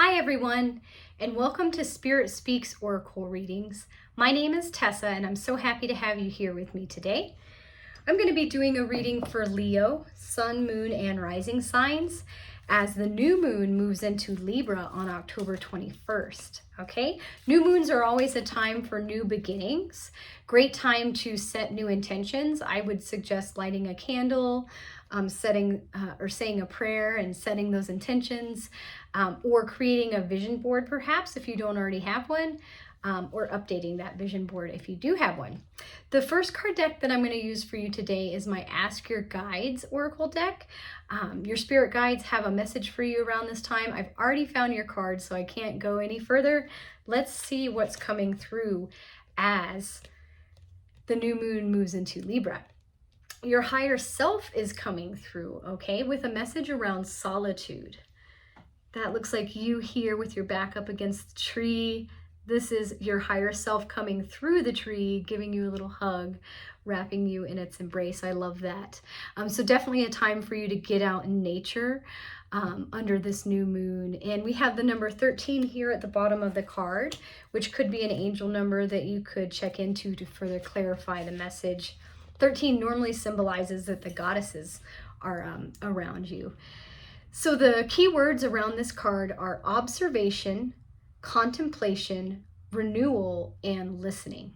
Hi everyone, and welcome to Spirit Speaks Oracle Readings. My name is Tessa, and I'm so happy to have you here with me today. I'm going to be doing a reading for Leo, Sun, Moon, and Rising signs as the new moon moves into Libra on October 21st, okay? New moons are always a time for new beginnings. Great time to set new intentions. I would suggest lighting a candle, saying a prayer and setting those intentions, or creating a vision board perhaps if you don't already have one, or updating that vision board if you do have one. The first card deck that I'm going to use for you today is my Ask Your Guides Oracle deck. Your spirit guides have a message for you around this time. I've already found your card, so I can't go any further. Let's see what's coming through as the new moon moves into Libra. Your higher self is coming through, okay, with a message around solitude. That looks like you here with your back up against the tree. This is your higher self coming through the tree, giving you a little hug, wrapping you in its embrace. I love that. So definitely a time for you to get out in nature under this new moon. And we have the number 13 here at the bottom of the card, which could be an angel number that you could check into to further clarify the message. 13 normally symbolizes that the goddesses are around you. So the key words around this card are observation, contemplation, renewal, and listening.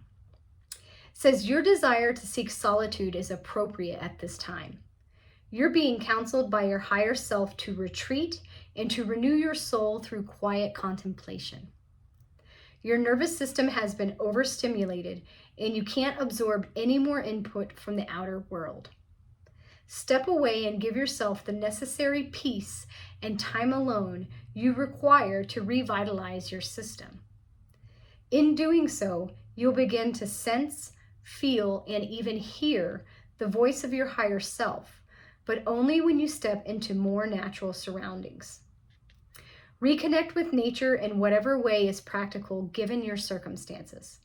It says your desire to seek solitude is appropriate at this time. You're being counseled by your higher self to retreat and to renew your soul through quiet contemplation. Your nervous system has been overstimulated and you can't absorb any more input from the outer world. Step away and give yourself the necessary peace and time alone you require to revitalize your system. In doing so, you'll begin to sense, feel, and even hear the voice of your higher self, but only when you step into more natural surroundings. Reconnect with nature in whatever way is practical given your circumstances.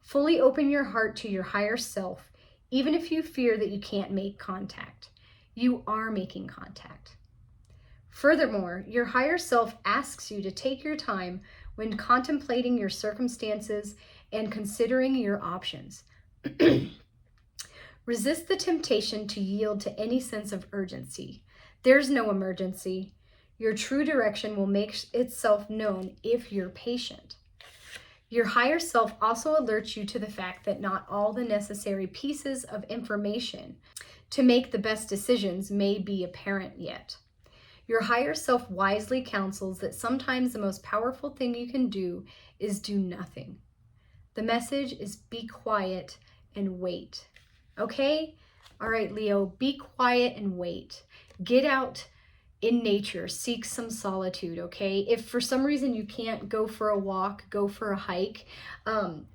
Fully open your heart to your higher self, even if you fear that you can't make contact. You are making contact. Furthermore, your higher self asks you to take your time when contemplating your circumstances and considering your options. Resist the temptation to yield to any sense of urgency. There's no emergency. Your true direction will make itself known if you're patient. Your higher self also alerts you to the fact that not all the necessary pieces of information to make the best decisions may be apparent yet. Your higher self wisely counsels that sometimes the most powerful thing you can do is do nothing. The message is be quiet and wait. Okay? All right, Leo, be quiet and wait. Get out in nature, seek some solitude, okay? If for some reason you can't go for a walk, go for a hike,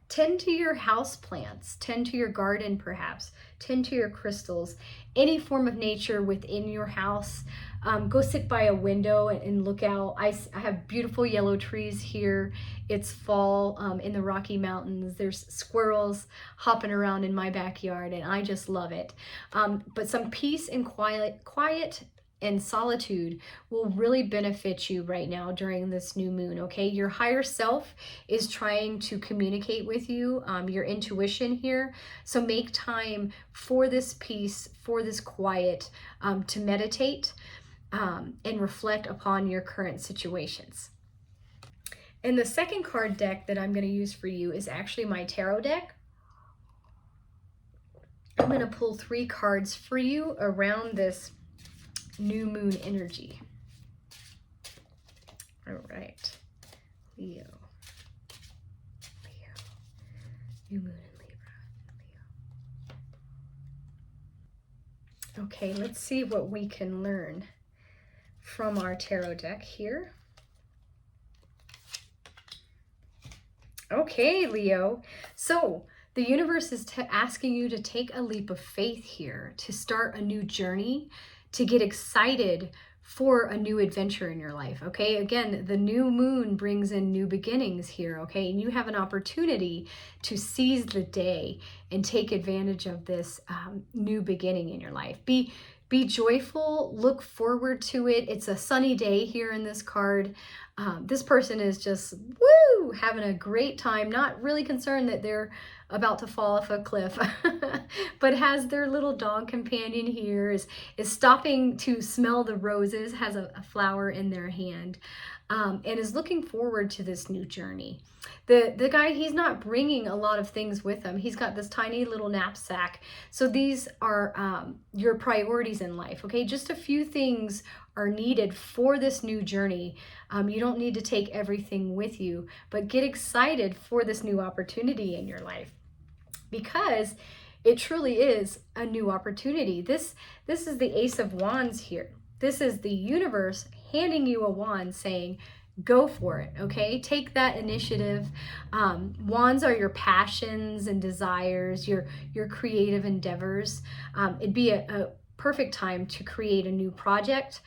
tend to your house plants, tend to your garden perhaps, tend to your crystals, any form of nature within your house. Go sit by a window and look out. I have beautiful yellow trees here. It's fall in the Rocky Mountains. There's squirrels hopping around in my backyard and I just love it. But some peace and quiet and solitude will really benefit you right now during this new moon, okay? Your higher self is trying to communicate with you, your intuition here. So make time for this peace, for this quiet, to meditate and reflect upon your current situations. And the second card deck that I'm going to use for you is actually my tarot deck. I'm going to pull 3 cards for you around this new moon energy. All right, Leo, new moon in Libra, Leo. Okay, let's see what we can learn from our tarot deck here. Okay, Leo, so the universe is asking you to take a leap of faith here, to start a new journey, to get excited for a new adventure in your life, okay? Again, the new moon brings in new beginnings here, okay? And you have an opportunity to seize the day and take advantage of this new beginning in your life. Be joyful, look forward to it. It's a sunny day here in this card. This person is just, woo, having a great time, not really concerned that they're about to fall off a cliff, but has their little dog companion here, is stopping to smell the roses, has a flower in their hand, and is looking forward to this new journey. The guy, he's not bringing a lot of things with him. He's got this tiny little knapsack. So these are your priorities in life, okay? Just a few things are needed for this new journey. You don't need to take everything with you, but get excited for this new opportunity in your life, because it truly is a new opportunity. This is the Ace of Wands here. This is the universe handing you a wand saying, go for it, okay? Take that initiative. Wands are your passions and desires, your creative endeavors. It'd be a perfect time to create a new project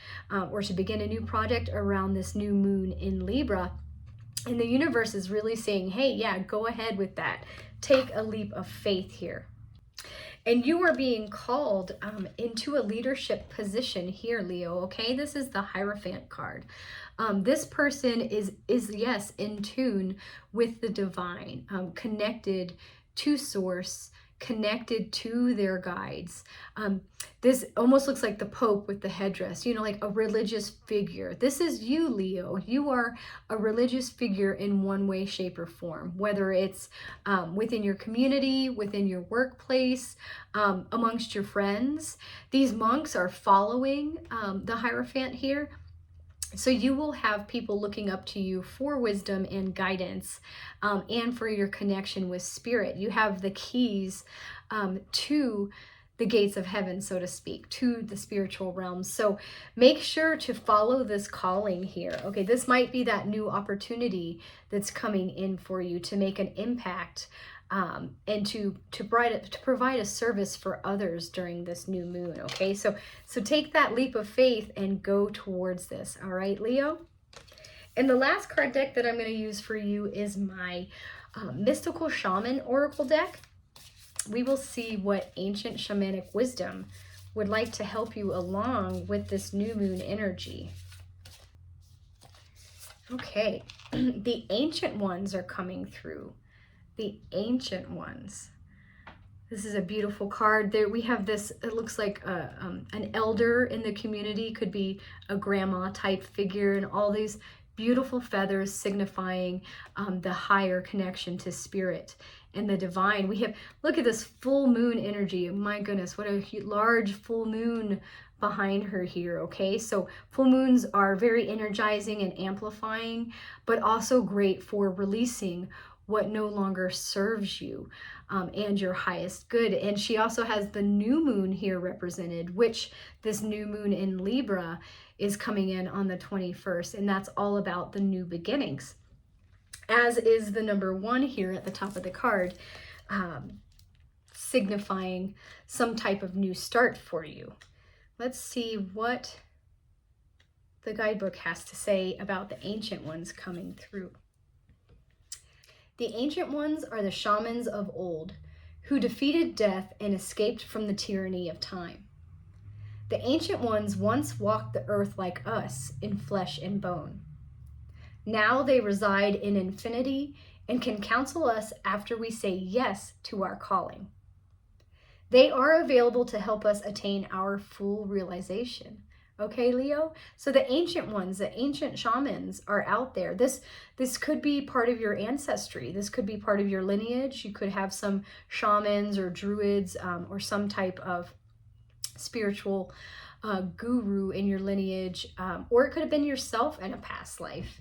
or to begin a new project around this new moon in Libra. And the universe is really saying, hey, yeah, go ahead with that. Take a leap of faith here. And you are being called into a leadership position here, Leo, okay? This is the Hierophant card. This person is yes, in tune with the divine, connected to source, connected to their guides. This almost looks like the Pope with the headdress, you know, like a religious figure. This is you, Leo. You are a religious figure in one way, shape, or form, whether it's within your community, within your workplace, amongst your friends. These monks are following the Hierophant here. So you will have people looking up to you for wisdom and guidance, and for your connection with spirit. You have the keys to the gates of heaven, so to speak, to the spiritual realms. So make sure to follow this calling here. Okay, this might be that new opportunity that's coming in for you to make an impact, and to provide a service for others during this new moon. Okay, so take that leap of faith and go towards this. All right, Leo. And the last card deck that I'm going to use for you is my Mystical Shaman Oracle deck. We will see what ancient shamanic wisdom would like to help you along with this new moon energy. Okay, the ancient ones are coming through. The ancient ones. This is a beautiful card. There we have this, it looks like an elder in the community, could be a grandma type figure, and all these beautiful feathers signifying the higher connection to spirit and the divine. We have, look at this full moon energy. My goodness, what a large full moon behind her here. Okay, so full moons are very energizing and amplifying, but also great for releasing what no longer serves you and your highest good. And she also has the new moon here represented, which this new moon in Libra is coming in on the 21st, and that's all about the new beginnings, as is the number 1 here at the top of the card, signifying some type of new start for you. Let's see what the guidebook has to say about the ancient ones coming through. The ancient ones are the shamans of old, who defeated death and escaped from the tyranny of time. The ancient ones once walked the earth like us, in flesh and bone. Now they reside in infinity and can counsel us after we say yes to our calling. They are available to help us attain our full realization. Okay, Leo? So the ancient ones, the ancient shamans are out there. This could be part of your ancestry. This could be part of your lineage. You could have some shamans or druids or some type of spiritual guru in your lineage, or it could have been yourself in a past life.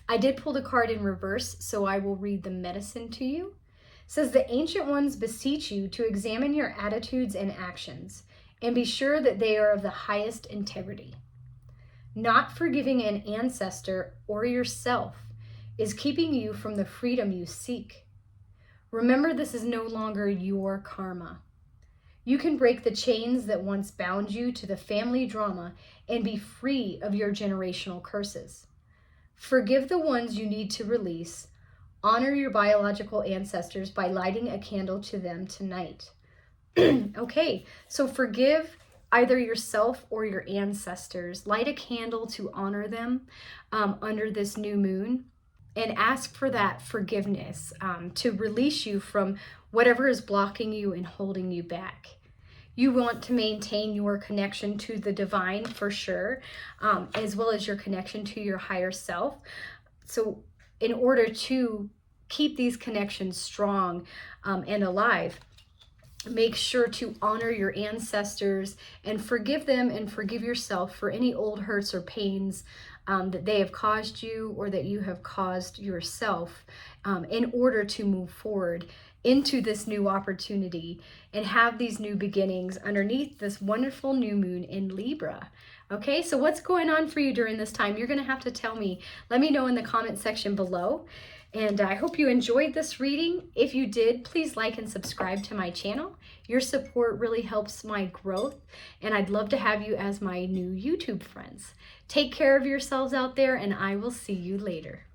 I did pull the card in reverse, so I will read the medicine to you. It says, the ancient ones beseech you to examine your attitudes and actions, and be sure that they are of the highest integrity. Not forgiving an ancestor or yourself is keeping you from the freedom you seek. Remember, this is no longer your karma. You can break the chains that once bound you to the family drama and be free of your generational curses. Forgive the ones you need to release. Honor your biological ancestors by lighting a candle to them tonight. Okay, so forgive either yourself or your ancestors. Light a candle to honor them under this new moon, and ask for that forgiveness to release you from whatever is blocking you and holding you back. You want to maintain your connection to the divine for sure, as well as your connection to your higher self. So in order to keep these connections strong and alive, make sure to honor your ancestors and forgive them and forgive yourself for any old hurts or pains that they have caused you or that you have caused yourself, in order to move forward into this new opportunity and have these new beginnings underneath this wonderful new moon in Libra. Okay, so what's going on for you during this time? You're going to have to tell me. Let me know in the comment section below. And I hope you enjoyed this reading. If you did, please like and subscribe to my channel. Your support really helps my growth, and I'd love to have you as my new YouTube friends. Take care of yourselves out there, and I will see you later.